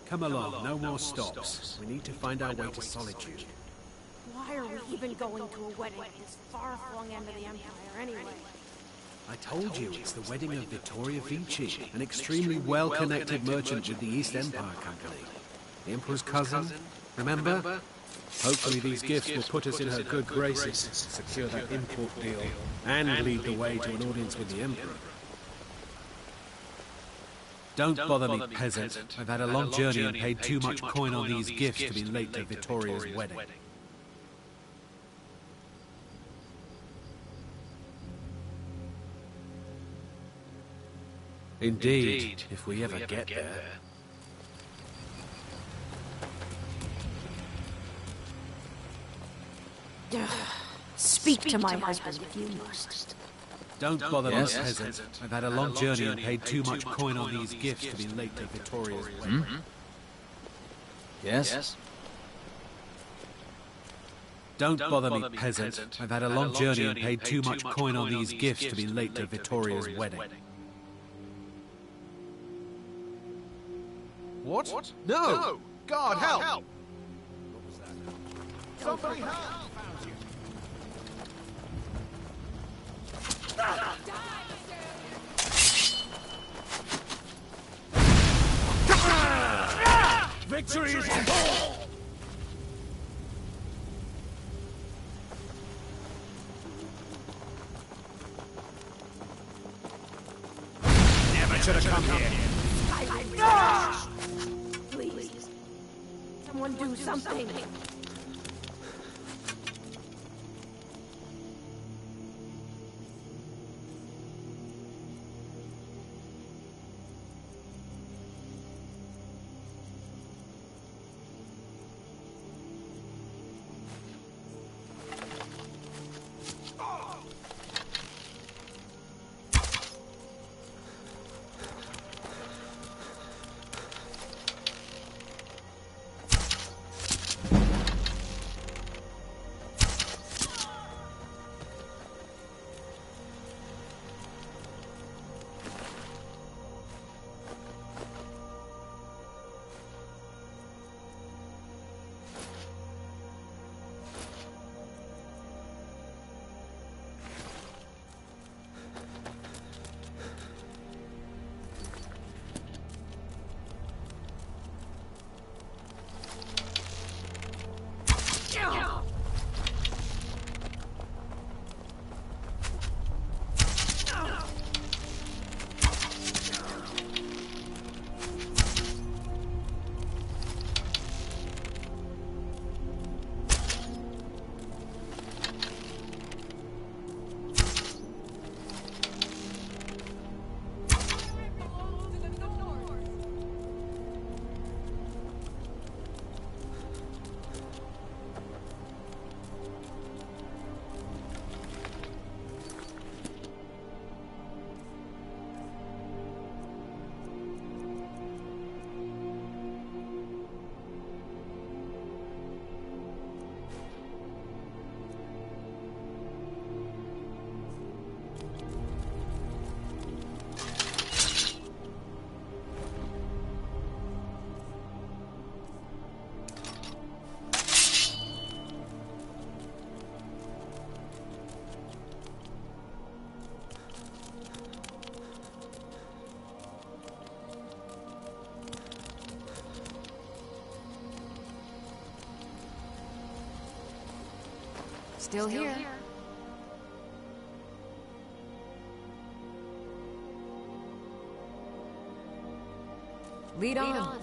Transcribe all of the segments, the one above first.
Come along, no more stops. We need to find our way to Solitude. Why are we even going to a wedding at this far-flung end of the Empire, anyway? I told you, it's the wedding of Vittoria Vici, an extremely well-connected merchant with the East Empire Company. The Emperor's cousin, remember? Hopefully these gifts will put us in her good graces, secure that import deal, and lead the way to an audience with the Emperor. Don't bother me, peasant. I've had a long journey and paid too much coin on these gifts to be late to Vittoria's wedding. Indeed, if we ever get there. Speak to my husband if you must. Don't bother me, peasant. I've had a long journey and paid too much coin on these gifts to be late to Vittoria's wedding. Yes? Don't bother me, peasant. I've had a long journey and paid too much coin on these gifts to be late to Vittoria's wedding. What? No! God, help! What was that? Somebody help! Victory is all! Never should have come here. Please, someone do something. Still here. Lead on.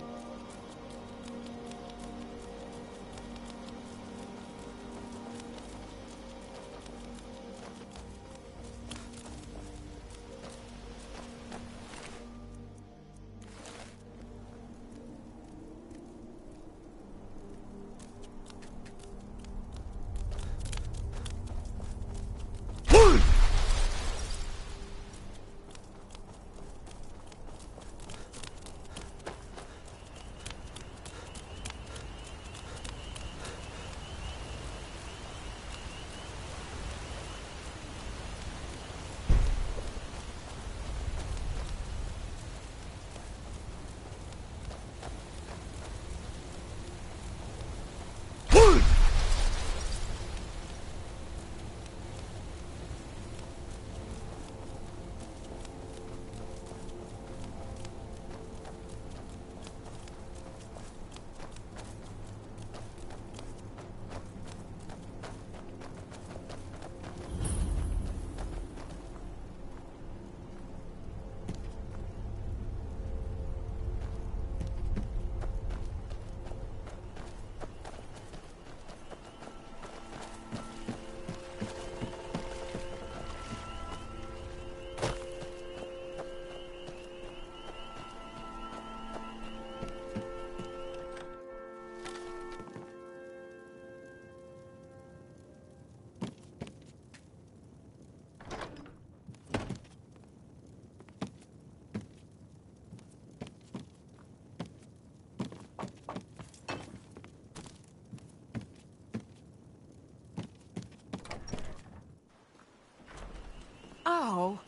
Oh.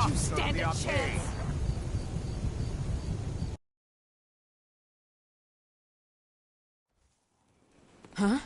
You stand a chance. Huh?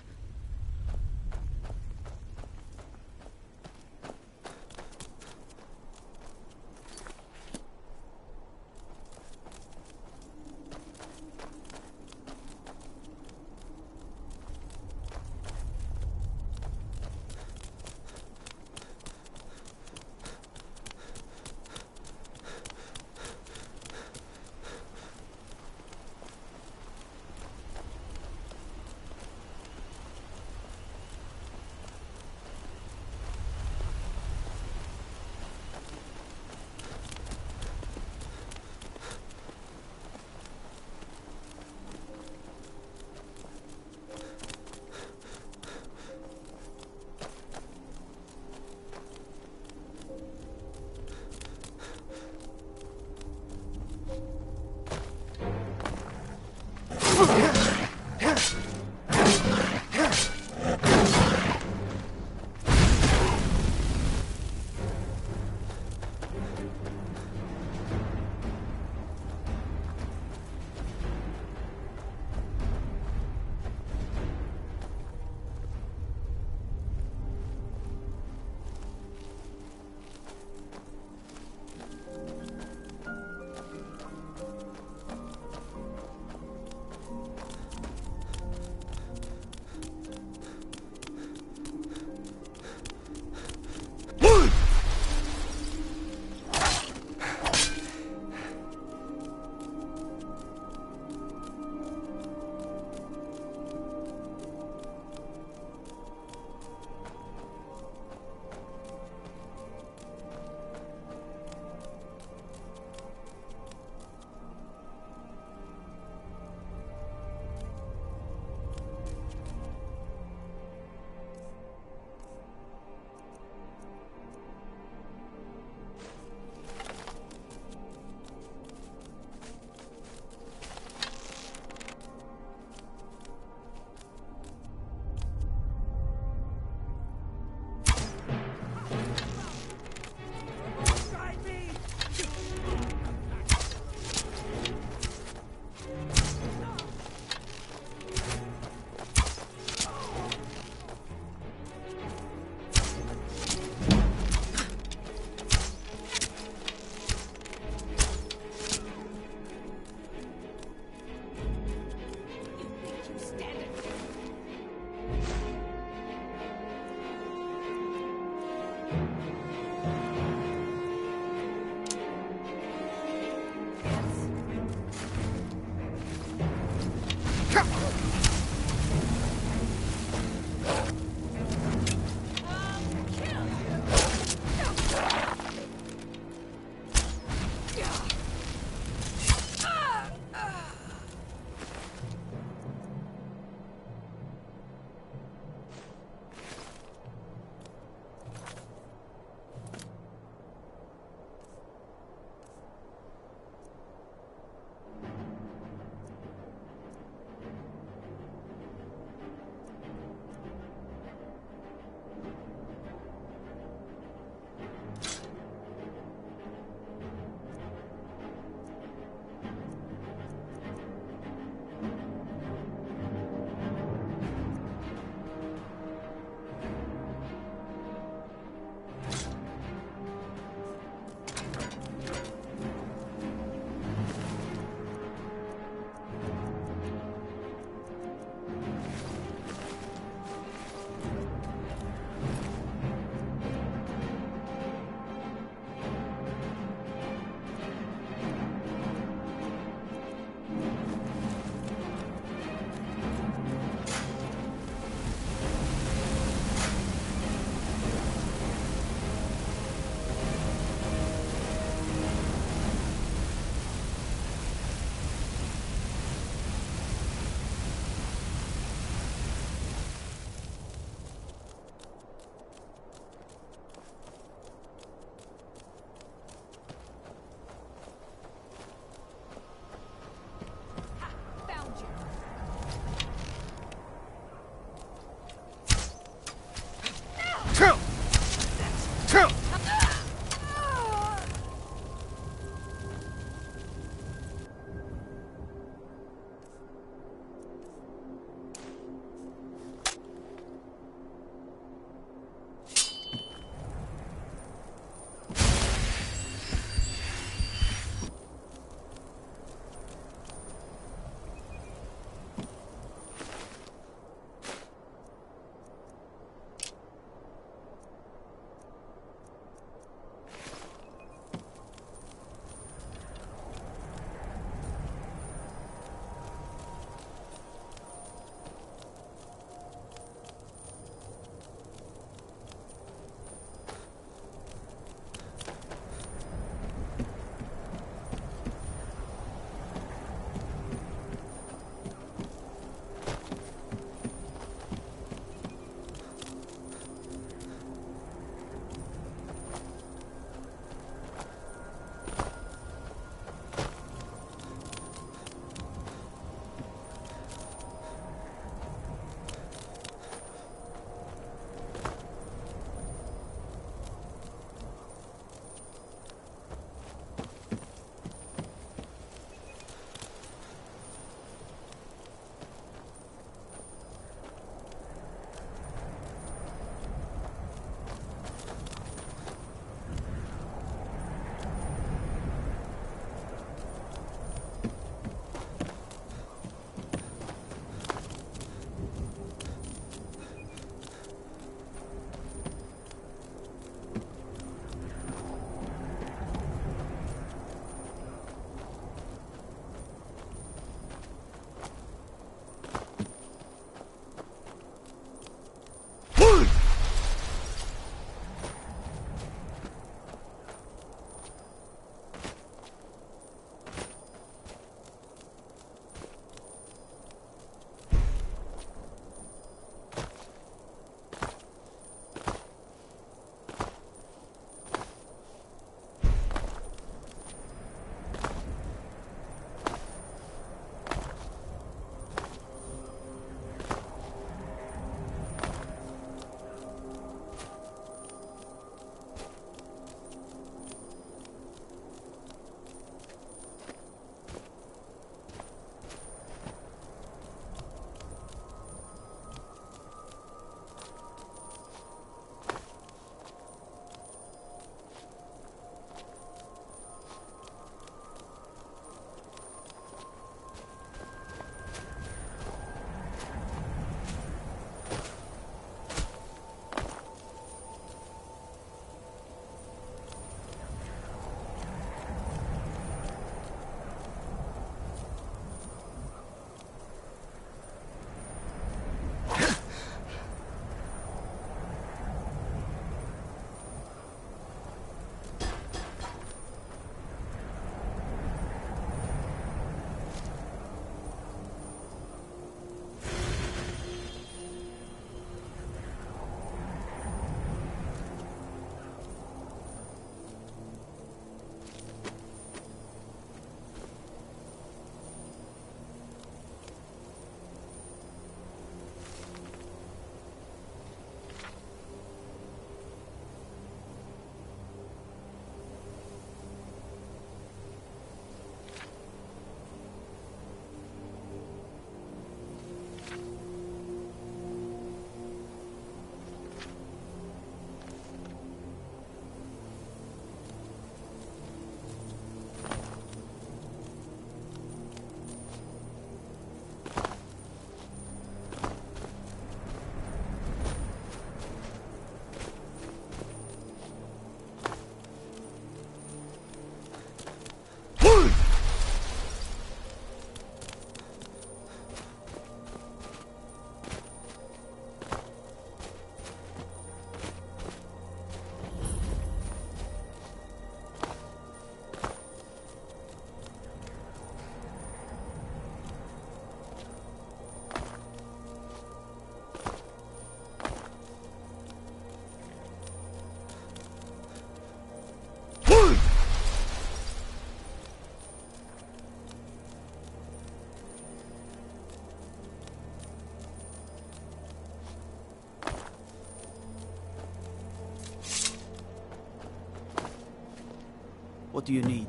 What do you need?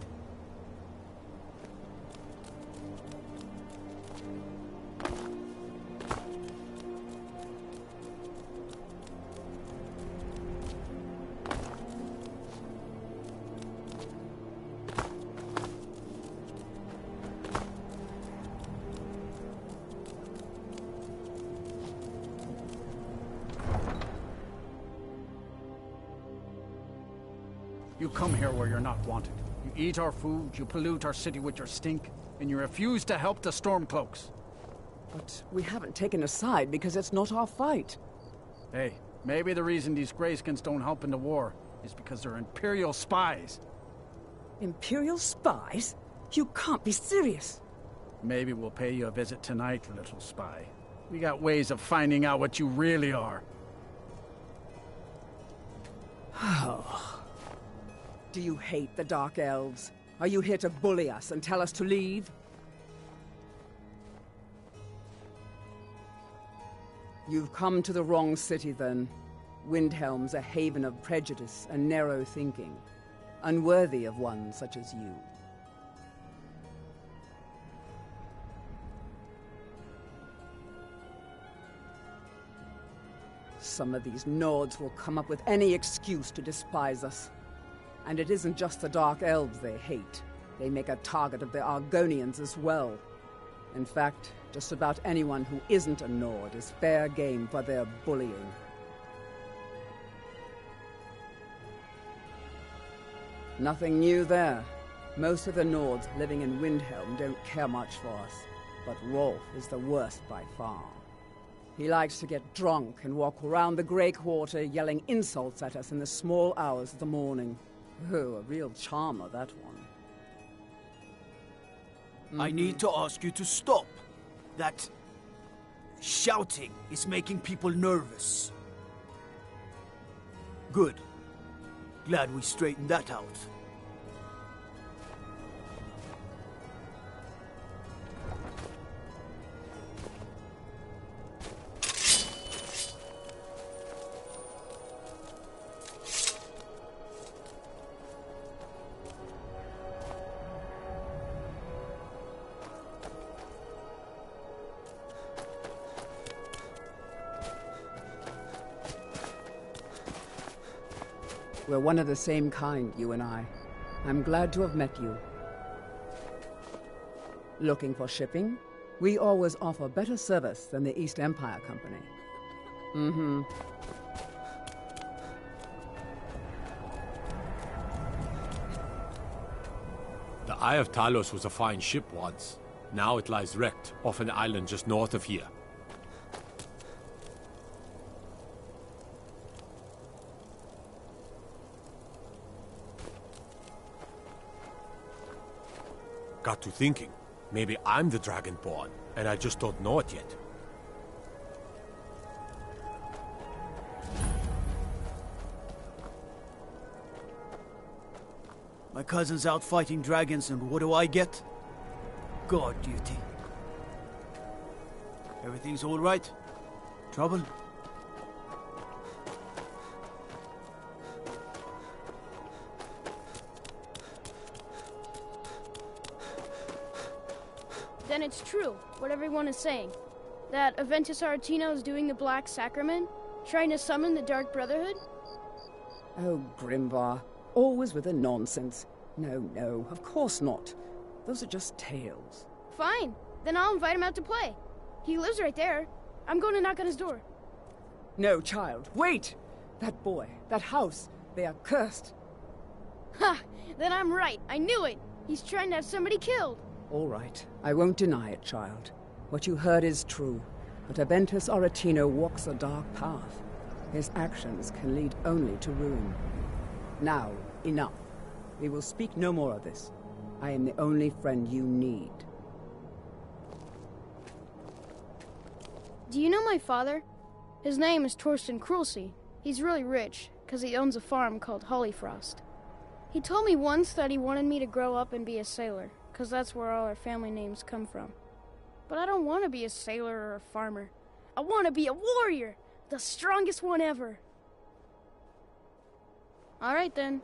You come here where you're not wanted. You eat our food, you pollute our city with your stink, and you refuse to help the Stormcloaks. But we haven't taken a side because it's not our fight. Hey, maybe the reason these Greyskins don't help in the war is because they're Imperial spies. Imperial spies? You can't be serious. Maybe we'll pay you a visit tonight, little spy. We got ways of finding out what you really are. Do you hate the Dark Elves? Are you here to bully us and tell us to leave? You've come to the wrong city, then. Windhelm's a haven of prejudice and narrow thinking, unworthy of one such as you. Some of these Nords will come up with any excuse to despise us. And it isn't just the Dark Elves they hate. They make a target of the Argonians as well. In fact, just about anyone who isn't a Nord is fair game for their bullying. Nothing new there. Most of the Nords living in Windhelm don't care much for us, but Rolf is the worst by far. He likes to get drunk and walk around the Grey Quarter yelling insults at us in the small hours of the morning. Oh, a real charmer, that one. I need to ask you to stop. That shouting is making people nervous. Good. Glad we straightened that out. We're one of the same kind, you and I. I'm glad to have met you. Looking for shipping? We always offer better service than the East Empire Company. Mm-hmm. The Eye of Talos was a fine ship once. Now it lies wrecked off an island just north of here. Got to thinking, maybe I'm the Dragonborn, and I just don't know it yet. My cousin's out fighting dragons, and what do I get? Guard duty. Everything's all right? Trouble? Then it's true, what everyone is saying. That Aventus Aretino is doing the Black Sacrament, trying to summon the Dark Brotherhood? Oh, Grimvar. Always with the nonsense. No, of course not. Those are just tales. Fine, then I'll invite him out to play. He lives right there. I'm going to knock on his door. No, child, wait! That boy, that house, they are cursed. Ha! Then I'm right. I knew it. He's trying to have somebody killed. All right, I won't deny it, child. What you heard is true. But Aventus Aretino walks a dark path. His actions can lead only to ruin. Now, enough. We will speak no more of this. I am the only friend you need. Do you know my father? His name is Torsten Krulsey. He's really rich, because he owns a farm called Hollyfrost. He told me once that he wanted me to grow up and be a sailor, because that's where all our family names come from. But I don't want to be a sailor or a farmer. I want to be a warrior, the strongest one ever. All right, then.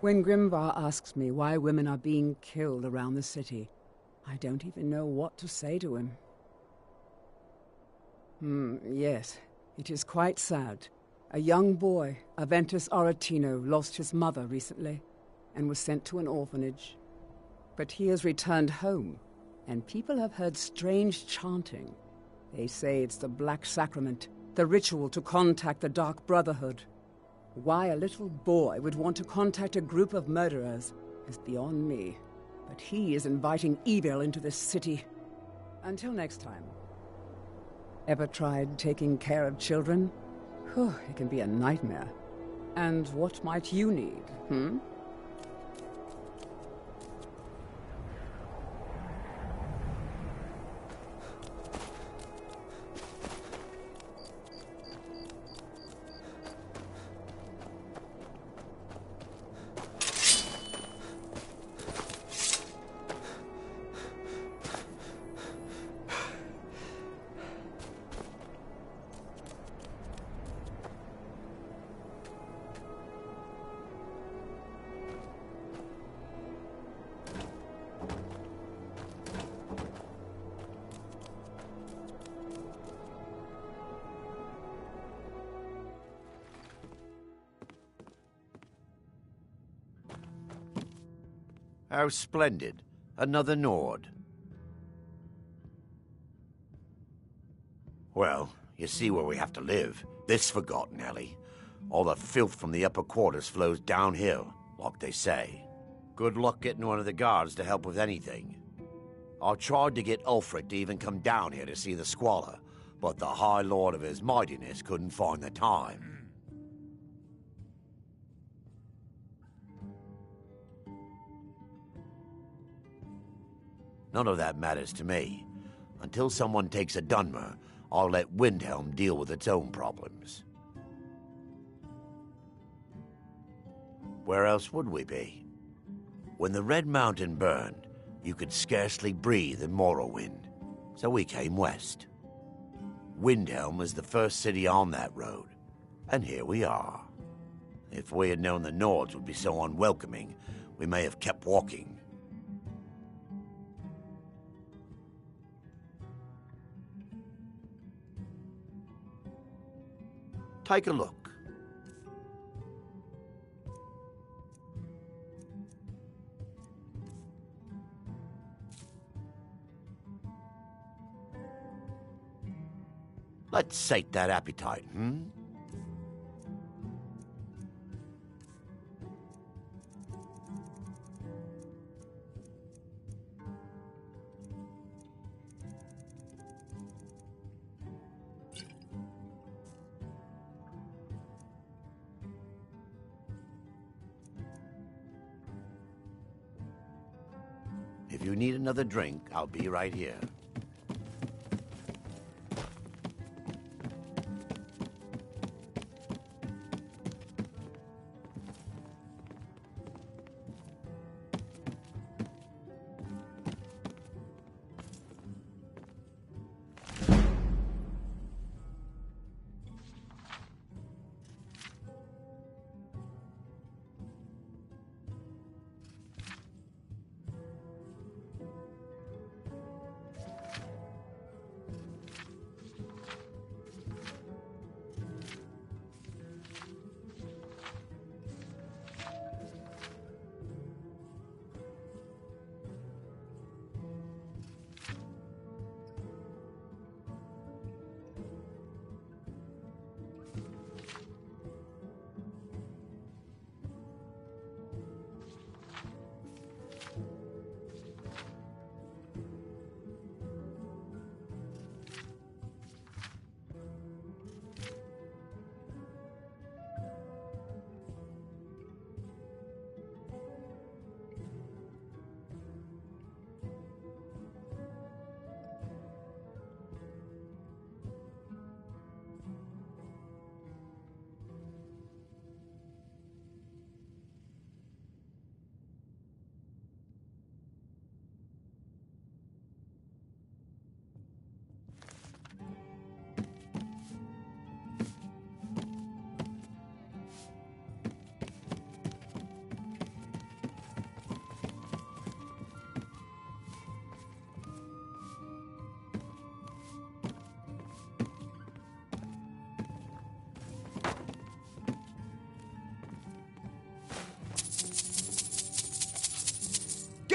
When Grimvar asks me why women are being killed around the city, I don't even know what to say to him. Yes, it is quite sad. A young boy, Aventus Aretino, lost his mother recently and was sent to an orphanage. But he has returned home, and people have heard strange chanting. They say it's the Black Sacrament, the ritual to contact the Dark Brotherhood. Why a little boy would want to contact a group of murderers is beyond me. But he is inviting evil into this city. Until next time. Ever tried taking care of children? Whew, it can be a nightmare. And what might you need, How splendid. Another Nord. Well, you see where we have to live. This forgotten alley. All the filth from the upper quarters flows downhill, like they say. Good luck getting one of the guards to help with anything. I tried to get Ulfric to even come down here to see the squalor, but the High Lord of his mightiness couldn't find the time. None of that matters to me. Until someone takes a Dunmer, I'll let Windhelm deal with its own problems. Where else would we be? When the Red Mountain burned, you could scarcely breathe in Morrowind, so we came west. Windhelm was the first city on that road, and here we are. If we had known the Nords would be so unwelcoming, we may have kept walking. Take a look. Let's sate that appetite, If you need another drink, I'll be right here.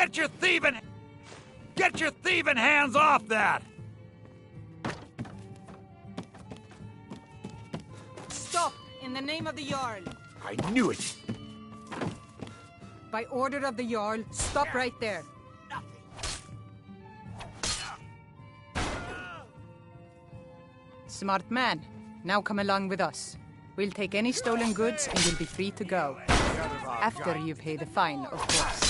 Get your thieving hands off that! Stop! In the name of the Jarl! I knew it! By order of the Jarl, stop right there. Smart man. Now come along with us. We'll take any stolen goods and you'll be free to go. After you pay the fine, of course.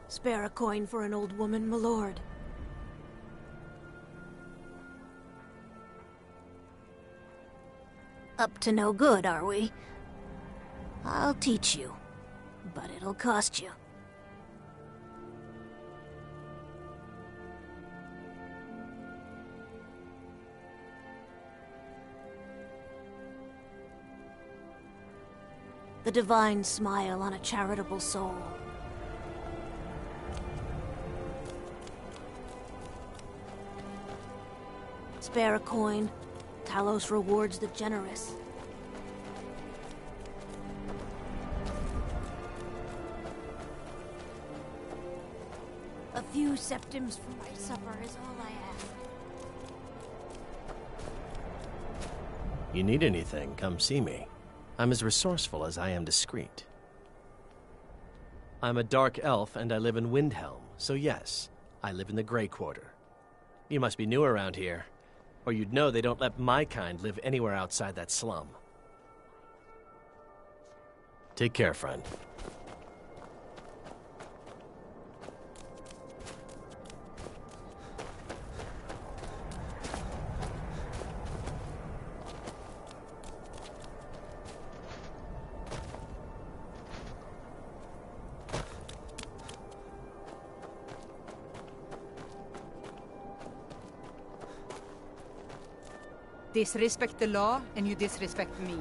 Spare a coin for an old woman, my lord. Up to no good, are we? I'll teach you, but it'll cost you. The divine smile on a charitable soul. Spare a coin. Talos rewards the generous. A few septims for my supper is all I ask. You need anything, come see me. I'm as resourceful as I am discreet. I'm a dark elf and I live in Windhelm, so yes, I live in the Grey Quarter. You must be new around here, or you'd know they don't let my kind live anywhere outside that slum. Take care, friend. Disrespect the law, and you disrespect me.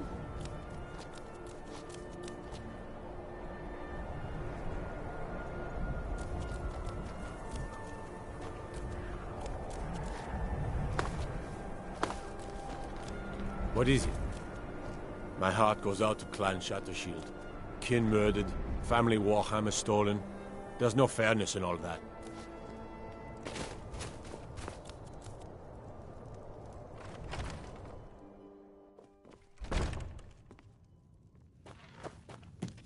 What is it? My heart goes out to Clan Shattershield. Kin murdered, family warhammer stolen. There's no fairness in all that.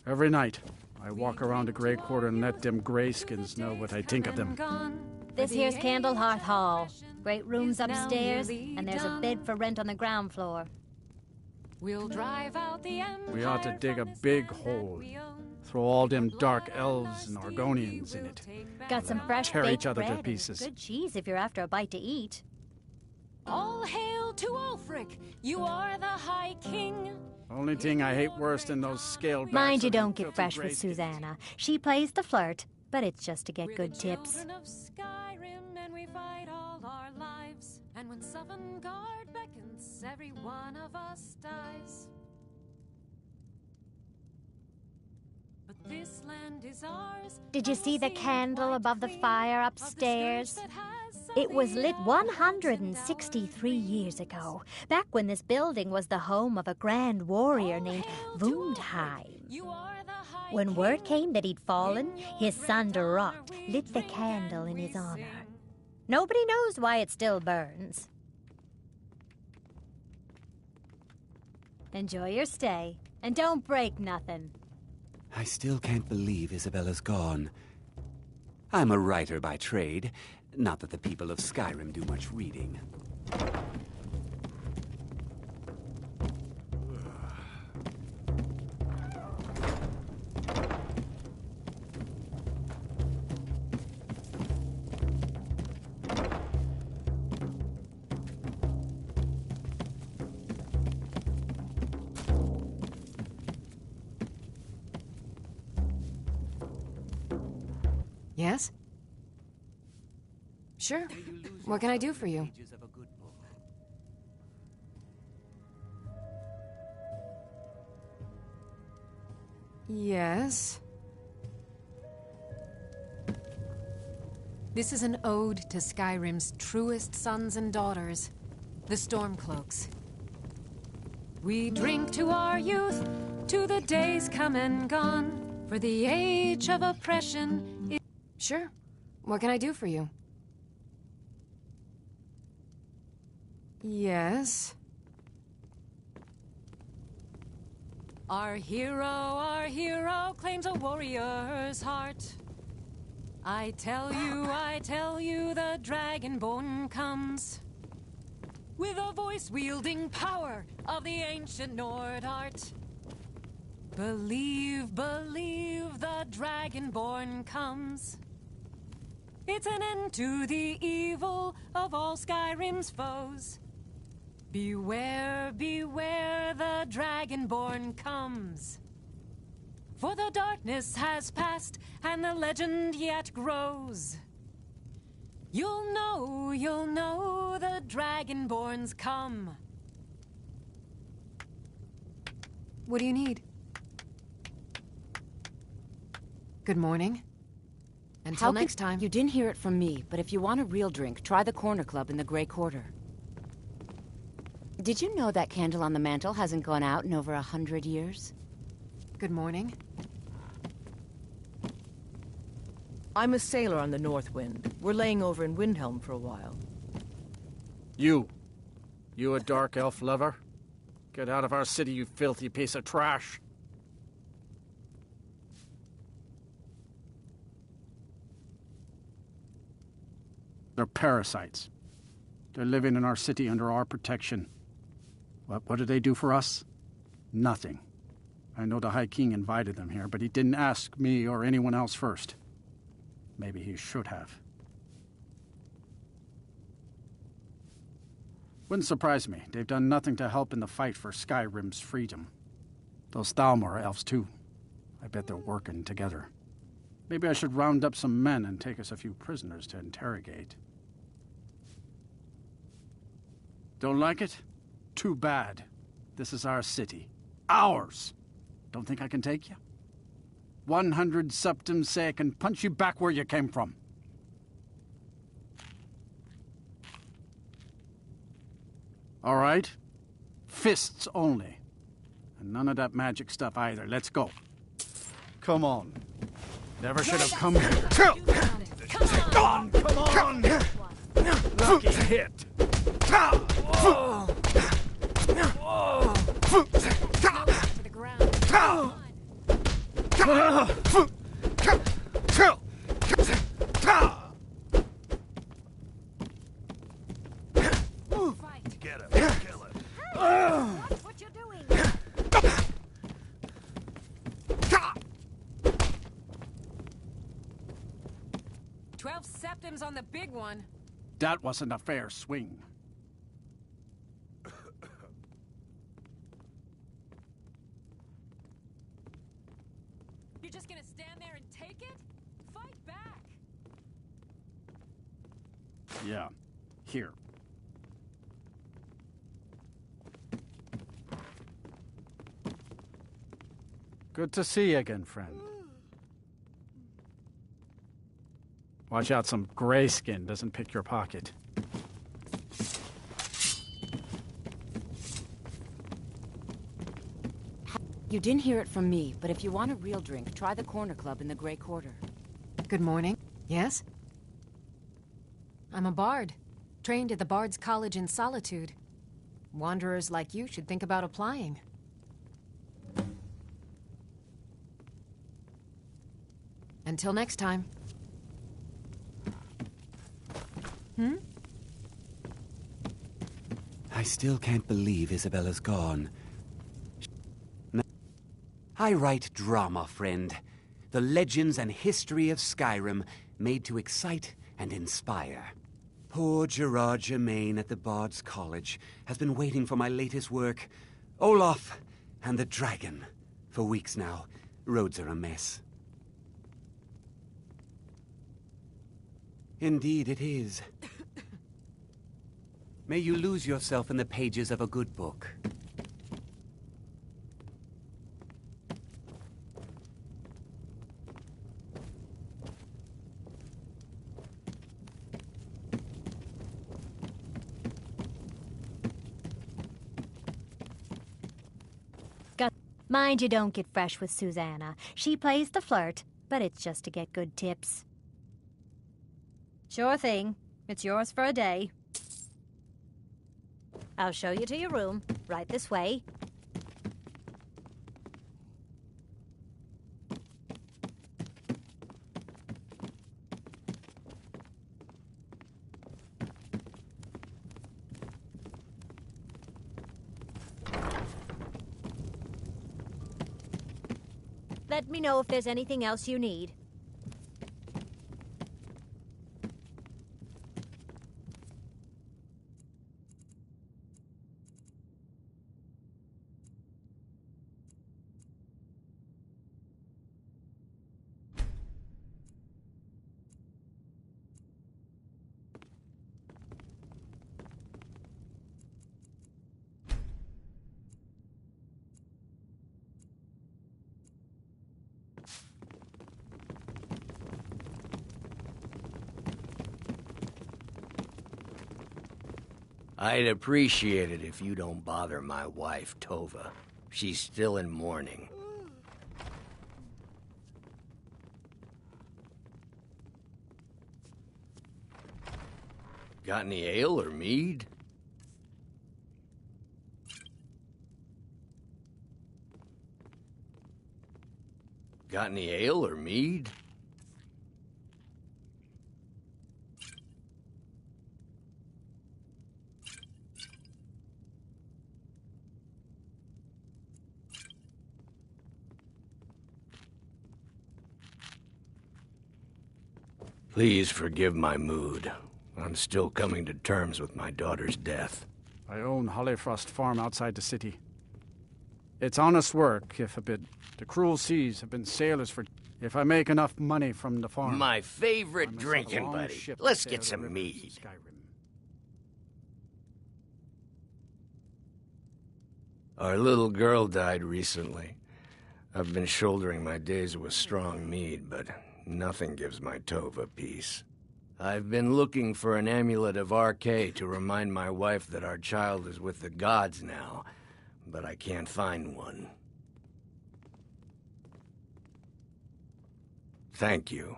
Every night, I walk around the Grey Quarter and let them greyskins know what I think of them. This here's Candlehearth Hall. Great rooms upstairs, and there's a bed for rent on the ground floor. We'll drive out the We ought to dig a big hole. Throw all them dark elves and Argonians in it. Got some fresh Tear baked each other to bread and pieces. good cheese if you're after a bite to eat. All hail to Ulfric, you are the High King. Only thing I hate worse than those scaled Mind you don't get fresh with Susanna. She plays the flirt, but it's just to get good tips. Children of Skyrim, and we fight all our lives. And when Sovngarde beckons, every one of us dies. But this land is ours. Did you see the candle above the fire upstairs? It was lit 163 years ago, back when this building was the home of a grand warrior named Wundheim. When word came that he'd fallen, his son Durok lit the candle in his honor. Nobody knows why it still burns. Enjoy your stay, and don't break nothing. I still can't believe Isabella's gone. I'm a writer by trade. Not that the people of Skyrim do much reading. Yes? Sure. what can I do for you? Yes. This is an ode to Skyrim's truest sons and daughters, the Stormcloaks. We drink to our youth, to the days come and gone, for the age of oppression is... Sure. What can I do for you? Yes. Our hero claims a warrior's heart. I tell you, the Dragonborn comes with a voice-wielding power of the ancient Nord art. Believe, the Dragonborn comes. It's an end to the evil of all Skyrim's foes. Beware, the Dragonborn comes. For the darkness has passed, and the legend yet grows. You'll know the Dragonborn's come. What do you need? Good morning. Until next time. You didn't hear it from me, but if you want a real drink, try the Corner Club in the Grey Quarter. Did you know that candle on the mantel hasn't gone out in over 100 years? Good morning. I'm a sailor on the North Wind. We're laying over in Windhelm for a while. You a dark elf lover? Get out of our city, you filthy piece of trash. They're parasites. They're living in our city under our protection. What did they do for us? Nothing. I know the High King invited them here, but he didn't ask me or anyone else first. Maybe he should have. Wouldn't surprise me. They've done nothing to help in the fight for Skyrim's freedom. Those Thalmor elves, too. I bet they're working together. Maybe I should round up some men and take us a few prisoners to interrogate. Don't like it? Too bad. This is our city. Ours! Don't think I can take you? 100 septims say I can punch you back where you came from. All right? Fists only. And none of that magic stuff either. Let's go. Come on. Never should have come here. Come on! Lucky hit. Get him. Kill him. Watch what you're doing. 12 septims on the big one. That wasn't a fair swing. You're just gonna stand there and take it? Fight back! Yeah. Here. Good to see you again, friend. Watch out some gray skin doesn't pick your pocket. You didn't hear it from me, but if you want a real drink, try the Corner Club in the Grey Quarter. Good morning. Yes? I'm a bard, trained at the Bard's College in Solitude. Wanderers like you should think about applying. Until next time. I still can't believe Isabella's gone. I write drama, friend. The legends and history of Skyrim made to excite and inspire. Poor Gerard Germain at the Bard's College has been waiting for my latest work, Olaf and the Dragon, for weeks now. Roads are a mess. Indeed it is. May you lose yourself in the pages of a good book. Mind you don't get fresh with Susanna. She plays the flirt, but it's just to get good tips. Sure thing. It's yours for a day. I'll show you to your room. Right this way. Let me know if there's anything else you need. I'd appreciate it if you don't bother my wife, Tova. She's still in mourning. Got any ale or mead? Got any ale or mead? Please forgive my mood. I'm still coming to terms with my daughter's death. I own Holyfrost Farm outside the city. It's honest work, if a bit. The cruel seas have been sailors for... If I make enough money from the farm... My favorite drinking buddy. Let's get some mead. Our little girl died recently. I've been shouldering my days with strong mead, but nothing gives my Tova peace. I've been looking for an amulet of RK to remind my wife that our child is with the gods now, but I can't find one. Thank you.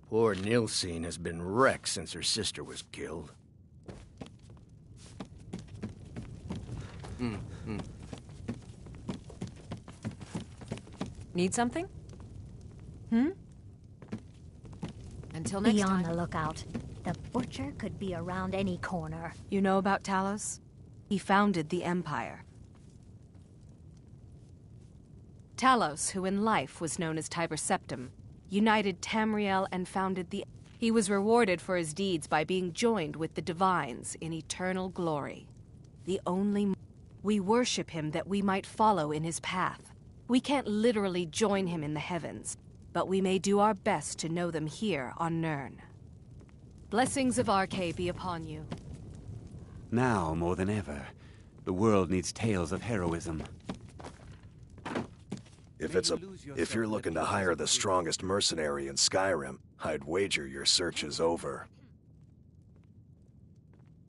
Poor Nilsine has been wrecked since her sister was killed. Need something? Until next Be time. on the lookout. The butcher could be around any corner. You know about Talos? He founded the Empire. Talos, who in life was known as Tiber Septim, united Tamriel and founded the... He was rewarded for his deeds by being joined with the Divines in eternal glory. The only... We worship him that we might follow in his path. We can't literally join him in the heavens, but we may do our best to know them here on Nirn. Blessings of RK be upon you. Now, more than ever, the world needs tales of heroism. If you're looking to hire the strongest mercenary in Skyrim, I'd wager your search is over.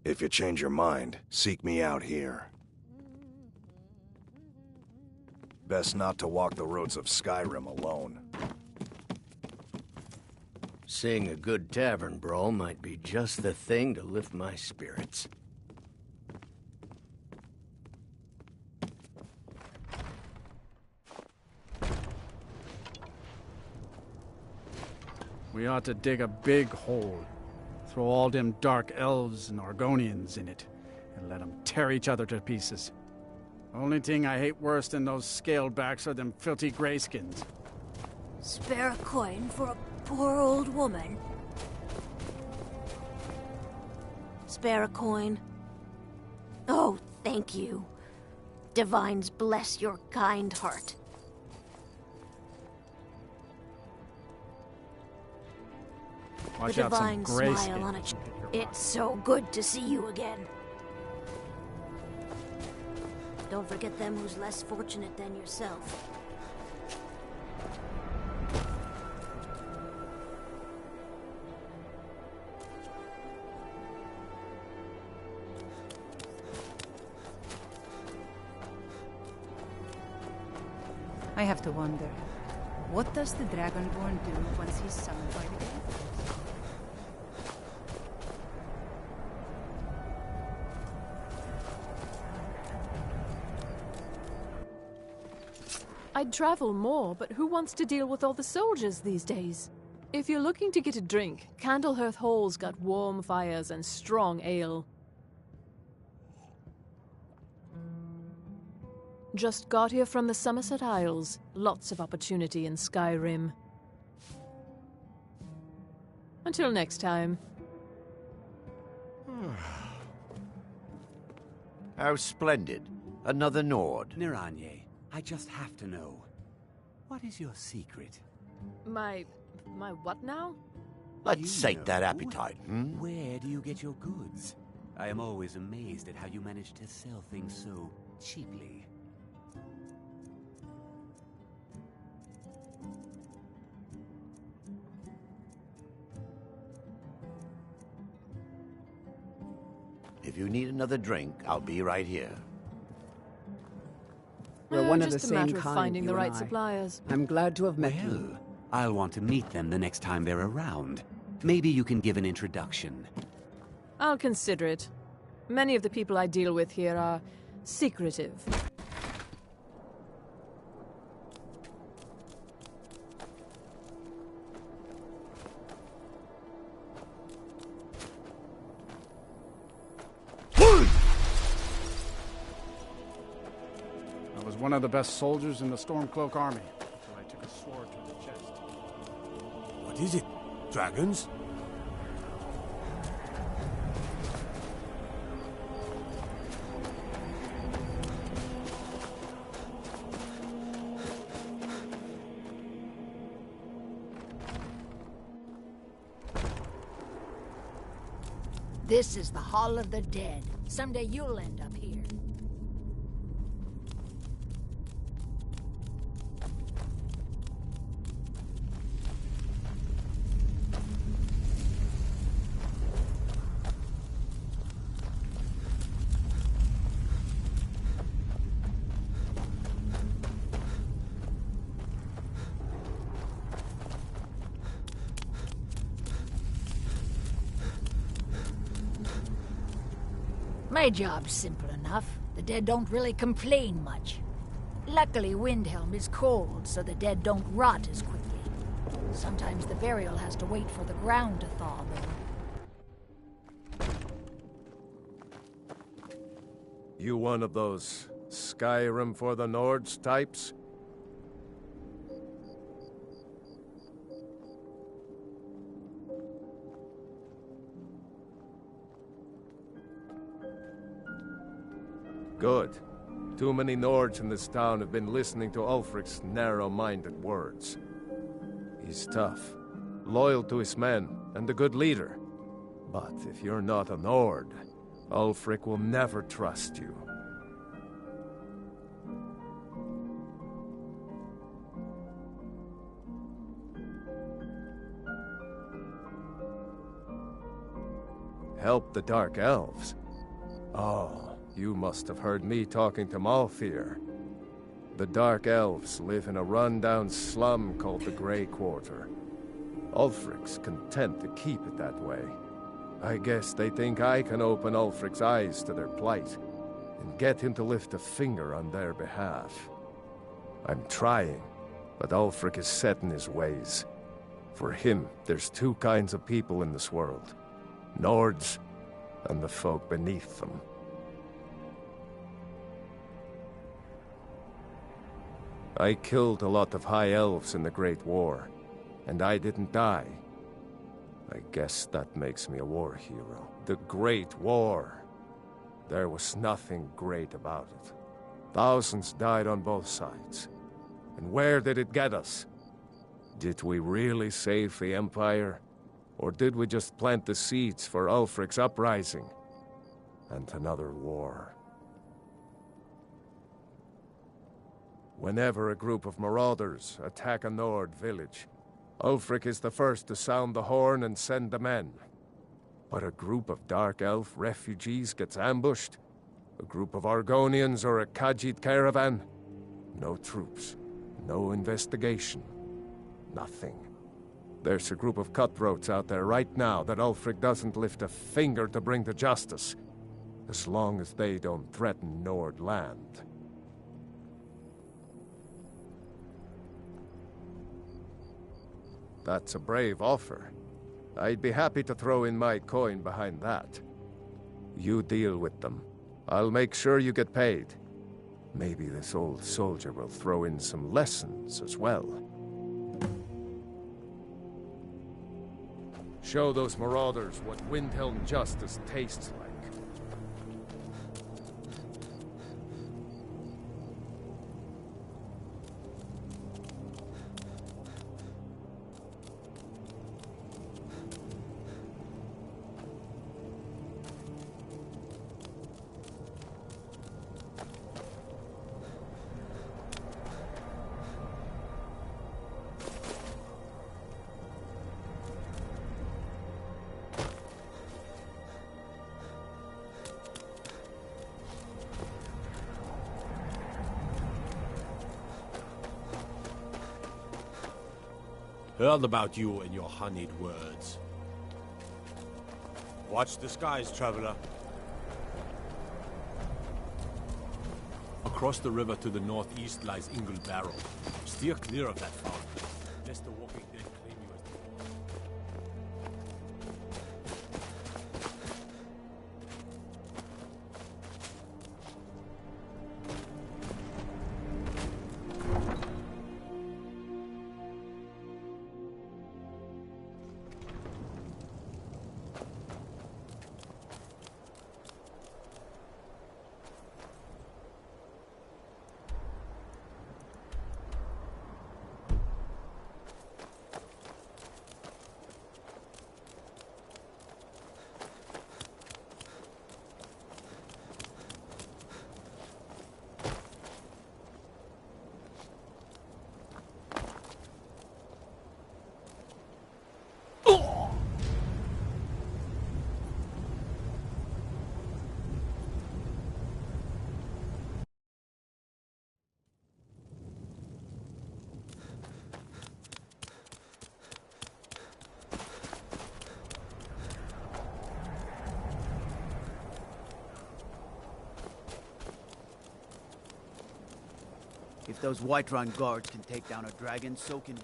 If you change your mind, seek me out here. Best not to walk the roads of Skyrim alone. Seeing a good tavern brawl might be just the thing to lift my spirits. We ought to dig a big hole. Throw all them dark elves and Argonians in it, and let them tear each other to pieces. Only thing I hate worse than those scalebacks are them filthy grayskins. Spare a coin for a poor old woman. Spare a coin. Oh, thank you. Divines bless your kind heart. Watch the out, some divine gray smile skin. on it. It's so good to see you again. Don't forget them who's less fortunate than yourself. I have to wonder, what does the Dragonborn do once he's summoned by the gods? I'd travel more, but who wants to deal with all the soldiers these days? If you're looking to get a drink, Candlehearth Hall's got warm fires and strong ale. Just got here from the Somerset Isles. Lots of opportunity in Skyrim. Until next time. How splendid. Another Nord. Niranye, I just have to know. What is your secret? My what now? Let's sate that appetite, Where do you get your goods? I am always amazed at how you manage to sell things so cheaply. If you need another drink, I'll be right here. We're one of the just a same matter of kind, finding the you right and I. suppliers. I'm glad to have met Well, you. I'll want to meet them the next time they're around. Maybe you can give an introduction. I'll consider it. Many of the people I deal with here are secretive. I was one of the best soldiers in the Stormcloak army until I took a sword to the chest. What is it? Dragons? This is the Hall of the Dead. Someday you'll end up here. My job's simple enough. The dead don't really complain much. Luckily, Windhelm is cold, so the dead don't rot as quickly. Sometimes the burial has to wait for the ground to thaw, though. You one of those Skyrim for the Nords types? Good. Too many Nords in this town have been listening to Ulfric's narrow-minded words. He's tough, loyal to his men, and a good leader. But if you're not a Nord, Ulfric will never trust you. Help the Dark Elves? Oh. You must have heard me talking to Malfir. The Dark Elves live in a run-down slum called the Grey Quarter. Ulfric's content to keep it that way. I guess they think I can open Ulfric's eyes to their plight and get him to lift a finger on their behalf. I'm trying, but Ulfric is set in his ways. For him, there's two kinds of people in this world. Nords and the folk beneath them. I killed a lot of High Elves in the Great War, and I didn't die. I guess that makes me a war hero. The Great War. There was nothing great about it. Thousands died on both sides. And where did it get us? Did we really save the Empire? Or did we just plant the seeds for Ulfric's uprising? And another war. Whenever a group of marauders attack a Nord village, Ulfric is the first to sound the horn and send the men. But a group of Dark Elf refugees gets ambushed, a group of Argonians or a Khajiit caravan, no troops, no investigation, nothing. There's a group of cutthroats out there right now that Ulfric doesn't lift a finger to bring to justice, as long as they don't threaten Nord land. That's a brave offer. I'd be happy to throw in my coin behind that. You deal with them. I'll make sure you get paid. Maybe this old soldier will throw in some lessons as well. Show those marauders what Windhelm justice tastes like. Heard about you and your honeyed words. Watch the skies, traveler. Across the river to the northeast lies Ingle Barrow. Steer clear of that farm, lest the walking dead claim you as If those Whiterun guards can take down a dragon, so can we.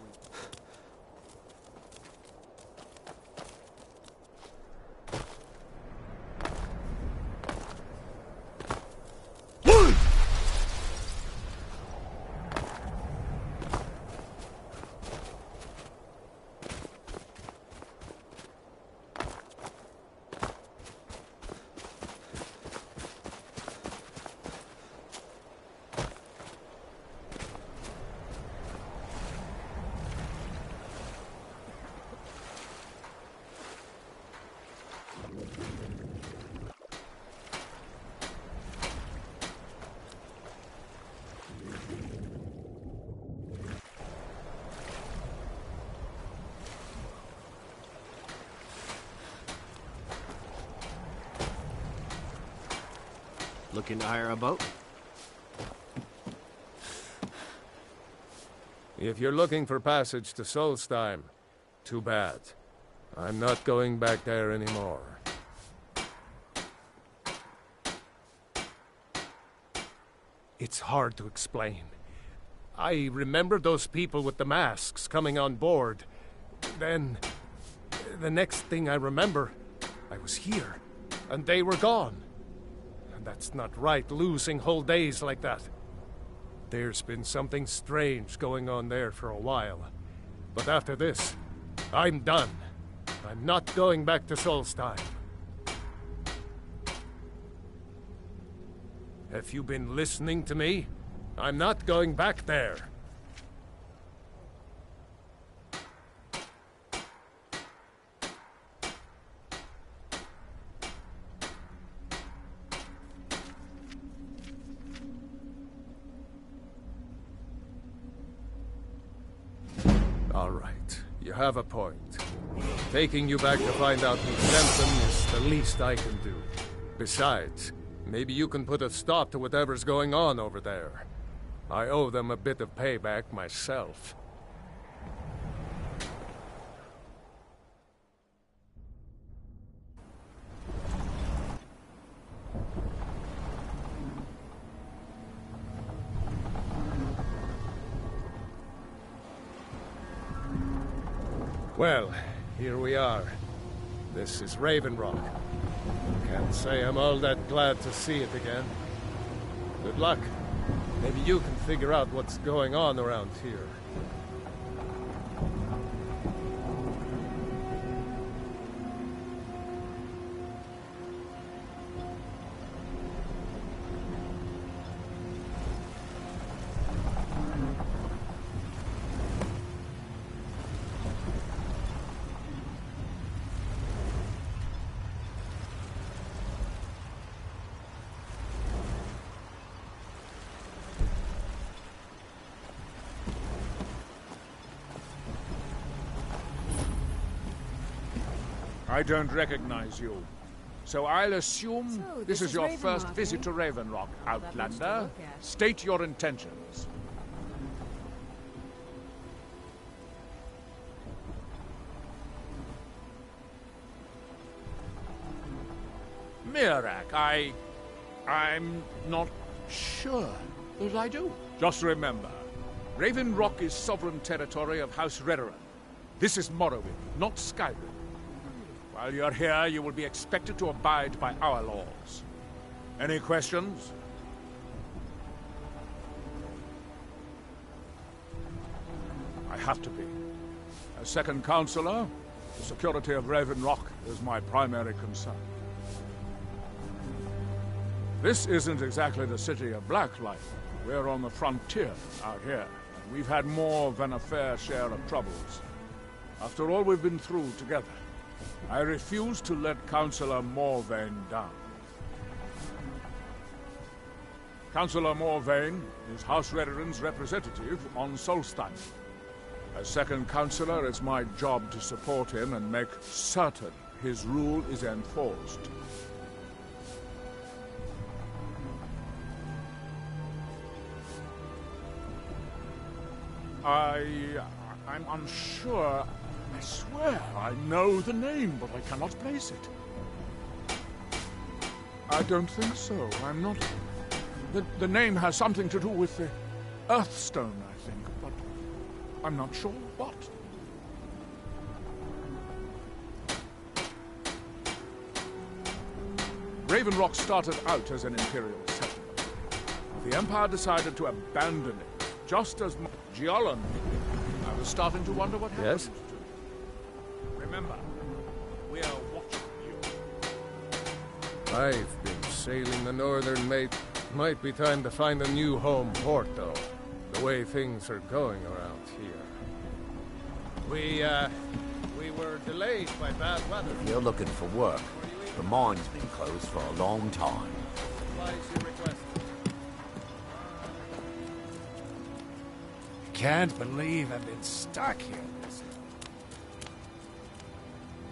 Looking to hire a boat? If you're looking for passage to Solstheim, too bad. I'm not going back there anymore. It's hard to explain. I remember those people with the masks coming on board. Then, the next thing I remember, I was here, and they were gone. That's not right, losing whole days like that. There's been something strange going on there for a while. But after this, I'm done. I'm not going back to Solstheim. Have you been listening to me? I'm not going back there. All right, you have a point. Taking you back to find out who sent them is the least I can do. Besides, maybe you can put a stop to whatever's going on over there. I owe them a bit of payback myself. Well, here we are. This is Raven Rock. Can't say I'm all that glad to see it again. Good luck. Maybe you can figure out what's going on around here. I don't recognize you. So I'll assume this is your first visit to Raven Rock, Outlander. State your intentions. Mirak, I'm not sure that I do. Just remember, Raven Rock is sovereign territory of House Redoran. This is Morrowind, not Skyrim. While you're here, you will be expected to abide by our laws. Any questions? I have to be. As second counselor, the security of Raven Rock is my primary concern. This isn't exactly the city of Blacklight. We're on the frontier out here, and we've had more than a fair share of troubles. After all we've been through together, I refuse to let Councillor Morvain down. Councillor Morvain is House Redoran's representative on Solstheim. As second councillor, it's my job to support him and make certain his rule is enforced. I'm unsure. I swear I know the name, but I cannot place it. I don't think so. I'm not... The name has something to do with the Earthstone, I think, but I'm not sure what. Raven Rock started out as an Imperial settlement. The Empire decided to abandon it, just as Giolan. I was starting to wonder what happened. Yes? Remember, we are watching you. I've been sailing the Northern Mate. Might be time to find a new home port, though. The way things are going around here. We were delayed by bad weather. If you're looking for work, the mine's been closed for a long time. Supplies you requested. Can't believe I've been stuck here this long.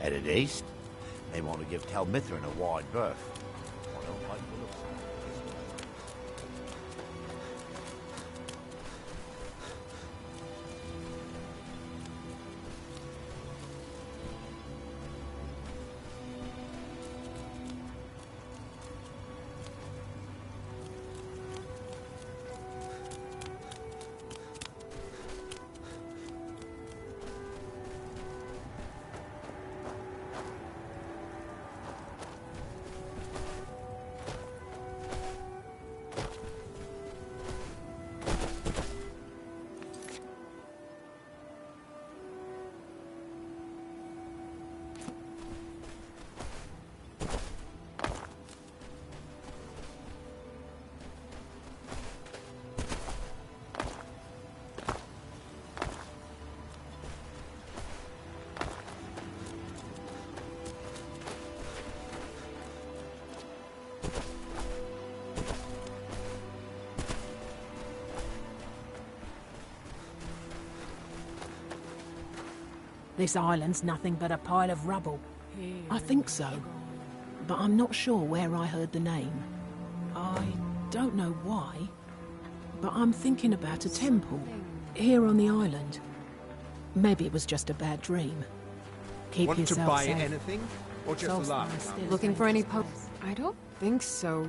Headed east, they want to give Tel Mithrin a wide berth. I don't like the looks of it. This island's nothing but a pile of rubble. I think so, but I'm not sure where I heard the name. I don't know why, but I'm thinking about a temple here on the island. Maybe it was just a bad dream. Keep Want to yourself buy safe. anything? Or just a laugh? Looking for any I don't think so.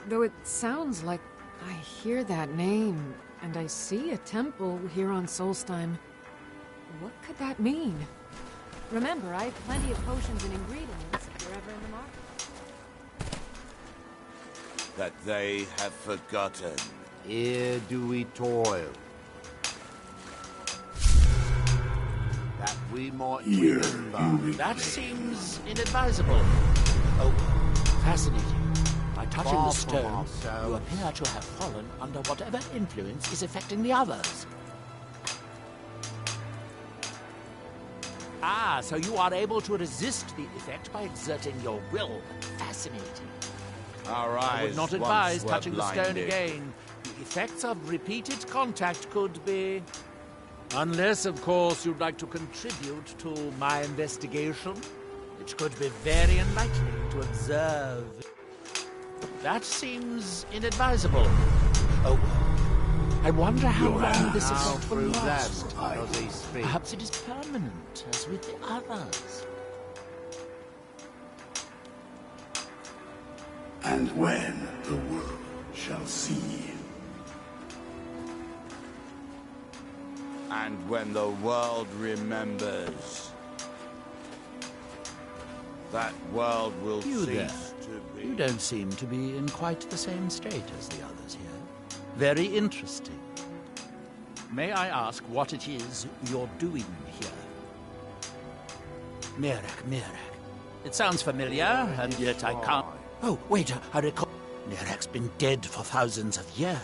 Though it sounds like I hear that name, and I see a temple here on Solstheim. What could that mean? Remember, I have plenty of potions and ingredients wherever in the market. That they have forgotten. Here do we toil. That we might remember. That seems inadvisable. Oh, fascinating. By touching the stone, you appear to have fallen under whatever influence is affecting the others. Ah, so you are able to resist the effect by exerting your will. Fascinating. Our I would eyes not once advise were touching the stone blinded. again. The effects of repeated contact could be... Unless, of course, you'd like to contribute to my investigation, which could be very enlightening to observe. That seems inadvisable. Oh, I wonder how long this effect will last. Perhaps it is permanent, as with the others. And when the world shall see. And when the world remembers. That world will You there. cease to be. You don't seem to be in quite the same state as the others here. Very interesting. May I ask what it is you're doing here? Mirak. It sounds familiar, and yet I can't... Oh, wait, I recall... Mirak's been dead for thousands of years.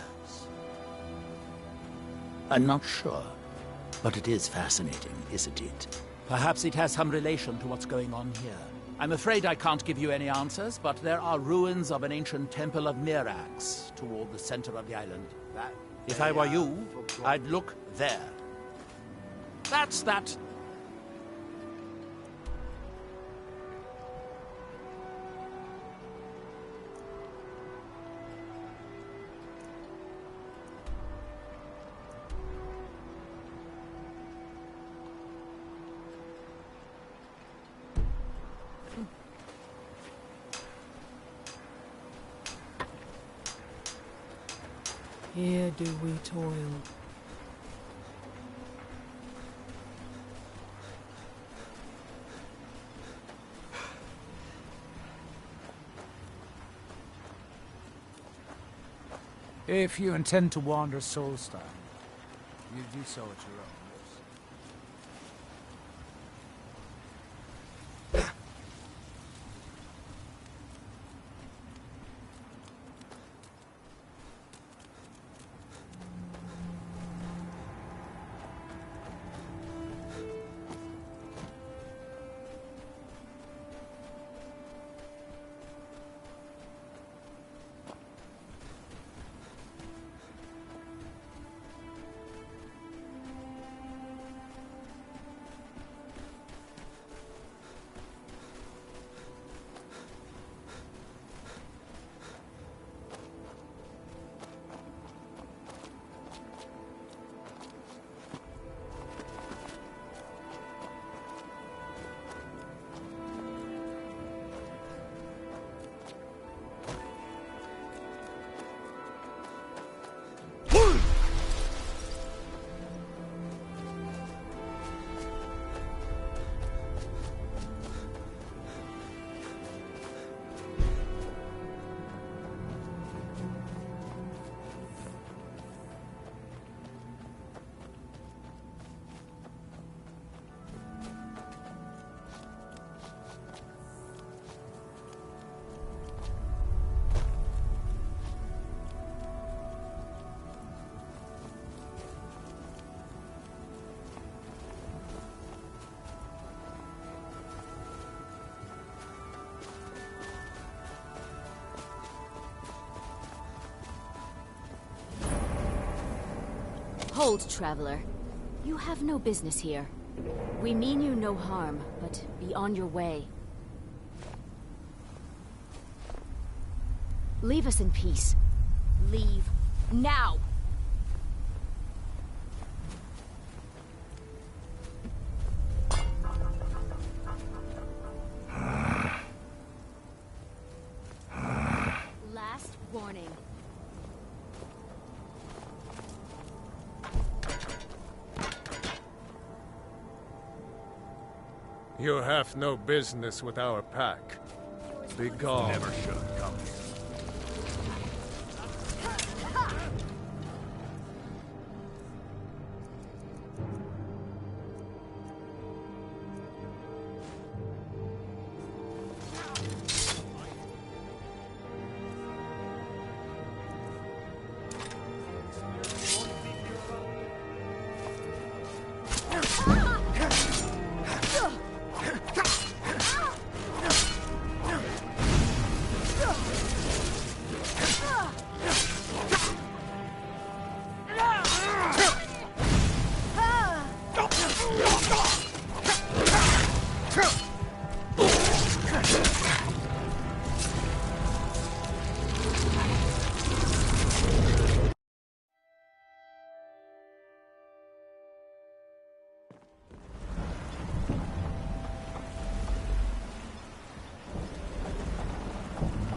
I'm not sure, but it is fascinating, isn't it? Perhaps it has some relation to what's going on here. I'm afraid I can't give you any answers, but there are ruins of an ancient temple of Mirax toward the center of the island. If I were you, I'd look there. That's that. Here do we toil. If you intend to wander Solstheim, you do so at your own risk. Hold, traveler. You have no business here. We mean you no harm, but be on your way. Leave us in peace. Leave. Now! Last warning. You have no business with our pack. Be gone. Never should have come here.